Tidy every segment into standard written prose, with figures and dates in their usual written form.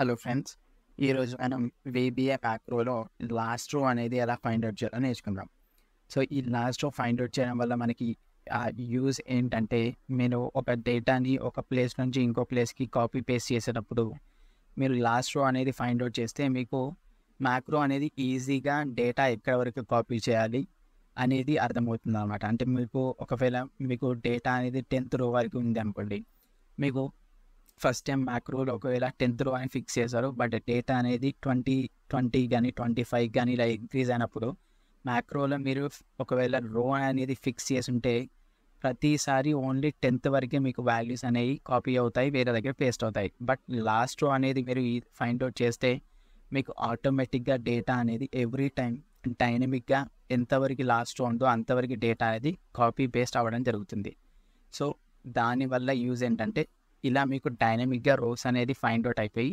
Hello friends, ఈరోజు మనం VBA Macroలో last రో అనేది ఎలా ఫైండ్ అవుట్ చేయాలో నేర్చుకుందాం. సో ఈ లాస్ట్ రో ఫైండ్ అవుట్ చేయడం వల్ల మనకి యూజ్ ఏంటంటే, మీరు ఒక డేటాని ఒక ప్లేస్ నుంచి ఇంకో ప్లేస్కి కాపీ పేస్ట్ చేసేటప్పుడు మీరు లాస్ట్ రో అనేది ఫైండ్ అవుట్ చేస్తే మీకు మ్యాక్రో అనేది ఈజీగా డేటా ఎక్కడ వరకు కాపీ చేయాలి అనేది అర్థమవుతుంది అనమాట. అంటే ఒకవేళ మీకు డేటా అనేది 10th రో వరకు ఉంది అనుకోండి, మీకు ఫస్ట్ టైం మ్యాక్రోలో ఒకవేళ 10th రో అని ఫిక్స్ చేశారు, బట్ డేటా అనేది 20 కానీ 25 కానీ ఇలా ఇంక్రీజ్ అయినప్పుడు మ్యాక్రోలో మీరు ఒకవేళ రో అనేది ఫిక్స్ చేసి ఉంటే ప్రతిసారి ఓన్లీ 10th వరకే మీకు వాల్యూస్ అనేవి కాపీ అవుతాయి, వేరే దగ్గర పేస్ట్ అవుతాయి. బట్ లాస్ట్ రో అనేది మీరు ఫైండ్ అవుట్ చేస్తే మీకు ఆటోమేటిక్గా డేటా అనేది ఎవ్రీ టైం డైనమిక్గా ఎంతవరకు లాస్ట్ రో ఉందో అంతవరకు డేటా అనేది కాపీ పేస్ట్ అవ్వడం జరుగుతుంది. సో దానివల్ల యూజ్ ఏంటంటే, ఇలా మీకు డైనమిక్గా రోస్ అనేది ఫైండ్ అవుట్ అయిపోయి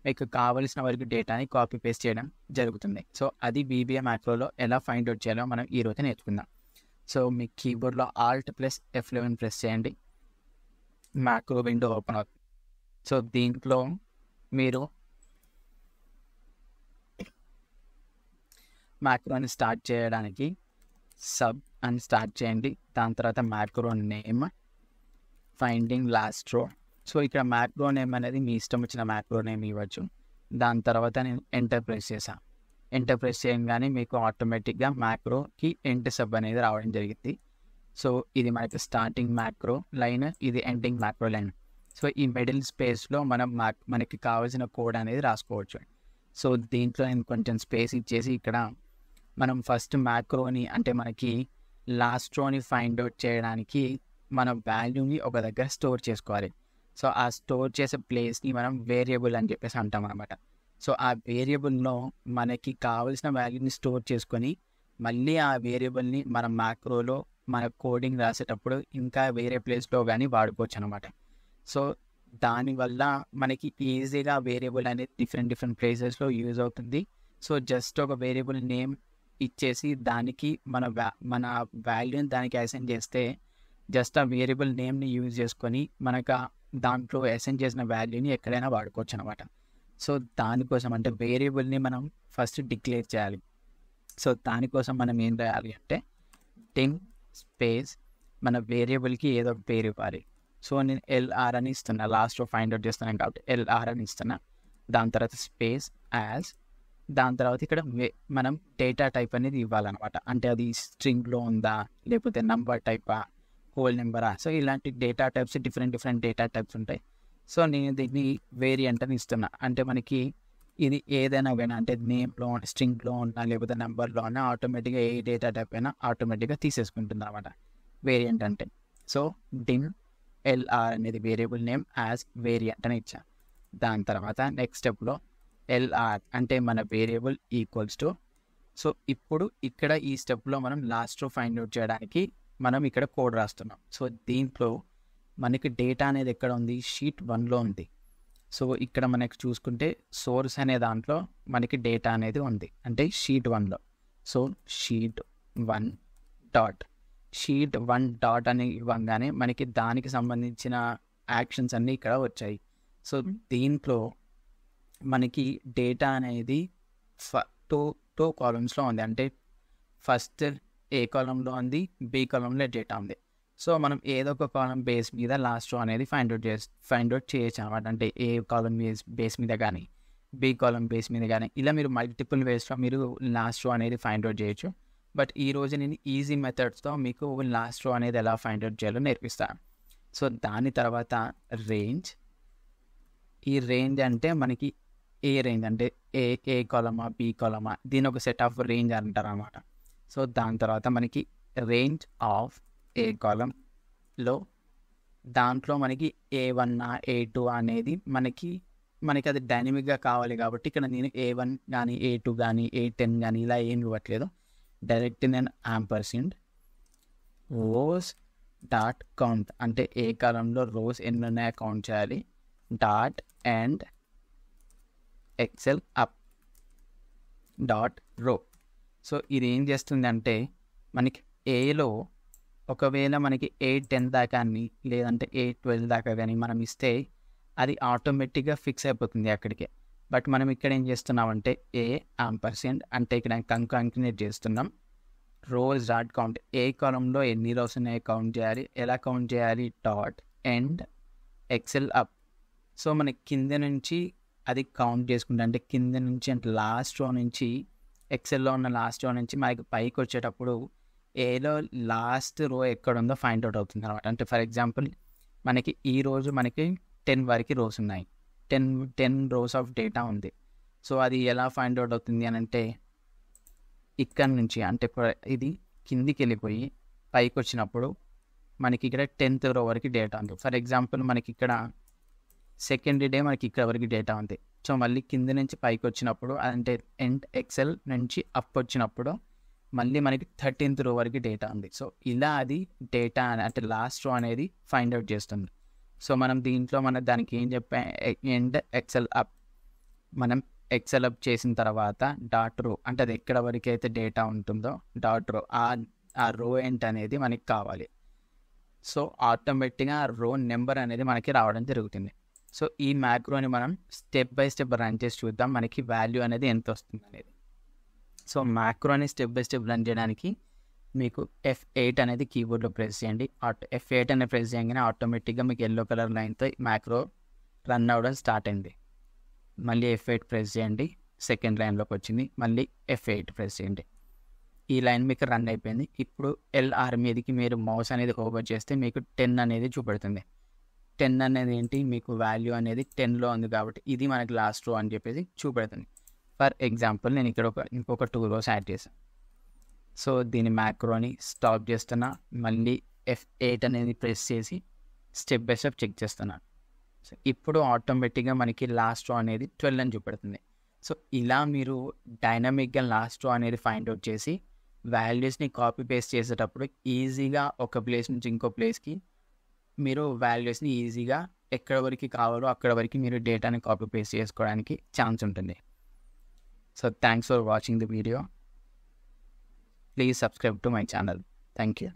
మీకు కావలసిన వరకు డేటాని కాపీ పేస్ట్ చేయడం జరుగుతుంది. సో అది VBA మ్యాక్రోలో ఎలా ఫైండ్ అవుట్ చేయాలో మనం ఈరోజు నేర్చుకుందాం. సో మీ కీబోర్డ్లో Alt+F11 ప్రెస్ చేయండి, మ్యాక్రో విండో ఓపెన్ అవుతుంది. సో దీంట్లో మీరు మ్యాక్రోని స్టార్ట్ చేయడానికి సబ్ అని స్టార్ట్ చేయండి. దాని తర్వాత మ్యాక్రో నేమ్ ఫైండింగ్ లాస్ట్ రో. సో ఇక్కడ మ్యాక్రో నేమ్ అనేది మీ ఇష్టం వచ్చిన మ్యాక్రో నేమ్ ఇవ్వచ్చు. దాని తర్వాత నేను ఎంటర్ ప్రెస్ చేశాను. ఎంటర్ ప్రెస్ చేయగానే మీకు ఆటోమేటిక్గా మ్యాక్రోకి ఎండ్ సబ్ అనేది రావడం జరిగింది. సో ఇది మనకి స్టార్టింగ్ మ్యాక్రో లైన్, ఇది ఎండింగ్ మ్యాక్రో లైన్. సో ఈ మిడిల్ స్పేస్లో మనకి కావాల్సిన కోడ్ అనేది రాసుకోవచ్చు. సో దీంట్లో నేను కొంచెం స్పేస్ ఇచ్చేసి ఇక్కడ మనం ఫస్ట్ మ్యాక్రోని అంటే మనకి లాస్ట్ రోని ఫైండ్ అవుట్ చేయడానికి మన వాల్యూని ఒక దగ్గర స్టోర్ చేసుకోవాలి. సో ఆ స్టోర్ చేసే ప్లేస్ని మనం వేరియబుల్ అని చెప్పేసి అంటాం అనమాట. సో ఆ వేరియబుల్లో మనకి కావాల్సిన వాల్యూని స్టోర్ చేసుకొని మళ్ళీ ఆ వేరియబుల్ని మన మ్యాక్రోలో మన కోడింగ్ రాసేటప్పుడు ఇంకా వేరే ప్లేస్లో కానీ వాడుకోవచ్చు అనమాట. సో దానివల్ల మనకి ఈజీగా వేరియబుల్ అనేది డిఫరెంట్ ప్లేసెస్లో యూజ్ అవుతుంది. సో జస్ట్ ఒక వేరియబుల్ నేమ్ ఇచ్చేసి దానికి మన వాల్యూని దానికి అసైన్ చేస్తే జస్ట్ ఆ వేరియబుల్ నేమ్ని యూజ్ చేసుకొని మనకు దాంట్లో అసైన్ చేసిన వాల్యూని ఎక్కడైనా వాడుకోవచ్చు అనమాట. సో దానికోసం అంటే వేరియబుల్ని మనం ఫస్ట్ డిక్లేర్ చేయాలి. సో దానికోసం మనం ఏం చేయాలి అంటే టిమ్ స్పేస్ మన వేరియబుల్కి ఏదో ఒక పేరు ఇవ్వాలి. సో నేను LR అని ఇస్తున్నా, లాస్ట్లో ఫైండ్ అవుట్ చేస్తున్నాను కాబట్టి LR అని ఇస్తున్నా. దాని తర్వాత స్పేస్ యాజ్, దాని తర్వాత ఇక్కడ మనం డేటా టైప్ అనేది ఇవ్వాలన్నమాట. అంటే అది స్ట్రింగ్లో ఉందా లేకపోతే నంబర్ టైపా హోల్ నెంబరా. సో ఇలాంటి data types different data types ఉంటాయి. సో నేను దీన్ని వేరియంట్ అని ఇస్తున్నా. అంటే మనకి ఇది ఏదైనా కానీ అంటే నేమ్లో స్ట్రింగ్లో ఉన్నా లేకపోతే నెంబర్లో ఉన్నా ఆటోమేటిక్గా ఏ డేటా టైప్ అయినా ఆటోమేటిక్గా తీసేసుకుంటుంది అనమాట వేరియంట్ అంటే. సో డిమ్ LR అనేది వేరియబుల్ నేమ్ యాజ్ వేరియంట్ అని ఇచ్చా. దాని తర్వాత నెక్స్ట్ స్టెప్లో LR అంటే మన వేరియబుల్ ఈక్వల్స్ టు. సో ఇప్పుడు ఇక్కడ ఈ స్టెప్లో మనం లాస్ట్ ఫైండ్ అవుట్ చేయడానికి మనం ఇక్కడ కోడ్ రాస్తున్నాం. సో దీంట్లో మనకి డేటా అనేది ఎక్కడ ఉంది, షీట్ 1లో ఉంది. సో ఇక్కడ మనకి చూసుకుంటే సోర్స్ అనే దాంట్లో మనకి డేటా అనేది ఉంది, అంటే షీట్ 1లో. సో షీట్ 1 డాట్ అని ఇవ్వగానే మనకి దానికి సంబంధించిన యాక్షన్స్ అన్నీ ఇక్కడ వచ్చాయి. సో దీంట్లో మనకి డేటా అనేది టూ కాలమ్స్లో ఉంది. అంటే ఫస్ట్ A కాలంలో ఉంది, B కాలంలో డేటా ఉంది. సో మనం ఏదో ఒక కాలం బేస్ మీద లాస్ట్ రో అనేది ఫైండ్ అవుట్ చేయొచ్చు అనమాట. అంటే A కాలం బేస్ మీద కానీ B కాలం బేస్ మీద కానీ ఇలా మీరు మల్టిపుల్ వేస్లో మీరు లాస్ట్ రో అనేది ఫైండ్ అవుట్ చేయొచ్చు. బట్ ఈరోజు నేను ఈజీ మెథడ్స్తో మీకు లాస్ట్ రో అనేది ఎలా ఫైండ్ అవుట్ చేయాలో నేర్పిస్తాను. సో దాని తర్వాత రేంజ్. ఈ రేంజ్ అంటే మనకి ఏ రేంజ్ అంటే ఏ కాలమా B కాలమా, దీని ఒక సెట్ ఆఫ్ రేంజ్ అంటారు అనమాట. సో దాని తర్వాత మనకి రేంజ్ ఆఫ్ ఏ కాలంలో దాంట్లో మనకి A1 A2 అనేది మనకి అది డైనమిక్గా కావాలి కాబట్టి ఇక్కడ నేను A1 కానీ A2 కానీ A10 కానీ ఇలా ఏం ఇవ్వట్లేదు. డైరెక్ట్ నేను యాంపర్సెంట్ రోస్ డాట్ కౌంట్ అంటే ఏ కాలంలో రోస్ ఎన్ని ఉన్నాయో కౌంట్ చేయాలి. Dot and excel up dot row. So ఇది ఏం చేస్తుంది అంటే మనకి ఏలో ఒకవేళ మనకి A10 దాకా కానీ లేదంటే A12 దాకా కానీ మనం ఇస్తే అది ఆటోమేటిక్గా ఫిక్స్ అయిపోతుంది అక్కడికే. బట్ మనం ఇక్కడ ఏం చేస్తున్నామంటే A&, అంటే ఇక్కడ కంకాంటినేట్ చేస్తున్నాం. రోస్ డాట్ కౌంట్, ఏ కాలంలో ఎన్ని రోస్ ఉన్నాయో కౌంట్ చేయాలి. ఎలా కౌంట్ చేయాలి? Dot end excel up. So మనకి కింద నుంచి అది కౌంట్ చేసుకుంటే, అంటే కింద నుంచి అంటే లాస్ట్ రో నుంచి, ఎక్సెల్లో ఉన్న లాస్ట్ రో నుంచి మనకి పైకి వచ్చేటప్పుడు ఏలో లాస్ట్ రో ఎక్కడ ఉందో ఫైండ్ అవుట్ అవుతుంది అనమాట. అంటే ఫర్ ఎగ్జాంపుల్ మనకి ఈరోజు మనకి 10 వరకు రోస్ ఉన్నాయి, 10 రోస్ ఆఫ్ డేటా ఉంది. సో అది ఎలా ఫైండ్ అవుట్ అవుతుంది అని అంటే, ఇక్కడ నుంచి అంటే ఇది కిందికి వెళ్ళిపోయి పైకి వచ్చినప్పుడు మనకి ఇక్కడ 10th రో వరకు డేటా ఉంది. ఫర్ ఎగ్జాంపుల్ మనకి ఇక్కడ సెకండ్ డే మనకి ఇక్కడ వరకు డేటా ఉంది. సో మళ్ళీ కింద నుంచి పైకి వచ్చినప్పుడు, అంటే ఎండ్ ఎక్సెల్ నుంచి అప్ వచ్చినప్పుడు మళ్ళీ మనకి 13th రో వరకు డేటా ఉంది. సో ఇలా అది డేటా అంటే లాస్ట్ రో అనేది ఫైండ్ అవుట్ చేస్తుంది. సో మనం దీంట్లో దానికి ఏం చెప్పాం, ఎండ్ ఎక్సెల్ అప్. మనం ఎక్సెల్ అప్ చేసిన తర్వాత డాట్ రో, అంటే అది ఎక్కడ వరకు అయితే డేటా ఉంటుందో డాట్ రో, ఆ రో ఎండ్ అనేది మనకి కావాలి. సో ఆటోమేటిక్గా ఆ రో నెంబర్ అనేది మనకి రావడం జరుగుతుంది. సో ఈ మ్యాక్రోని మనం స్టెప్ బై స్టెప్ రన్ చేసి చూద్దాం మనకి వాల్యూ అనేది ఎంత వస్తుంది అనేది. So macaroni step by step run చేయడానికి మీకు F8 అనేది కీబోర్డ్లో ప్రెస్ చేయండి. F8 అనేది ప్రెస్ చేయగానే ఆటోమేటిక్గా మీకు ఎల్లో కలర్ లైన్తో మ్యాక్రో రన్ అవ్వడం స్టార్ట్ అయింది. మళ్ళీ F8 ప్రెస్ చేయండి, సెకండ్ లైన్లోకి వచ్చింది. మళ్ళీ F8 ప్రెస్ చేయండి, ఈ లైన్ మీకు రన్ అయిపోయింది. ఇప్పుడు LR మీదకి మీరు మౌస్ అనేది ఓవర్ చేస్తే మీకు 10 అనేది చూపెడుతుంది. 10 అనేది ఏంటి, మీకు వాల్యూ అనేది 10లో ఉంది కాబట్టి ఇది మనకి లాస్ట్ రో అని చెప్పేసి చూపెడుతుంది. ఫర్ ఎగ్జాంపుల్ నేను ఇక్కడ ఇంకొక 2 రోస్ యాడ్ చేశాను. సో దీని మ్యాక్రోని స్టాప్ చేస్తున్నా, మళ్ళీ F8 అనేది ప్రెస్ చేసి స్టెప్ బై స్టెప్ చెక్ చేస్తున్నాను. సో ఇప్పుడు ఆటోమేటిక్గా మనకి లాస్ట్ రో అనేది 12 అని చూపెడుతుంది. సో ఇలా మీరు డైనమిక్గా లాస్ట్ రో అనేది ఫైండ్ అవుట్ చేసి వాల్యూస్ని కాపీ పేస్ట్ చేసేటప్పుడు ఈజీగా ఒక ప్లేస్ నుంచి ఇంకో ప్లేస్కి మీరు వాల్యూస్ని ఈజీగా ఎక్కడ వరకు కావాలో అక్కడ వరకు మీరు డేటాని కాపీ పేస్ట్ చేసుకోవడానికి ఛాన్స్ ఉంటుంది. So thanks for watching the video. Please subscribe to my channel. Thank you.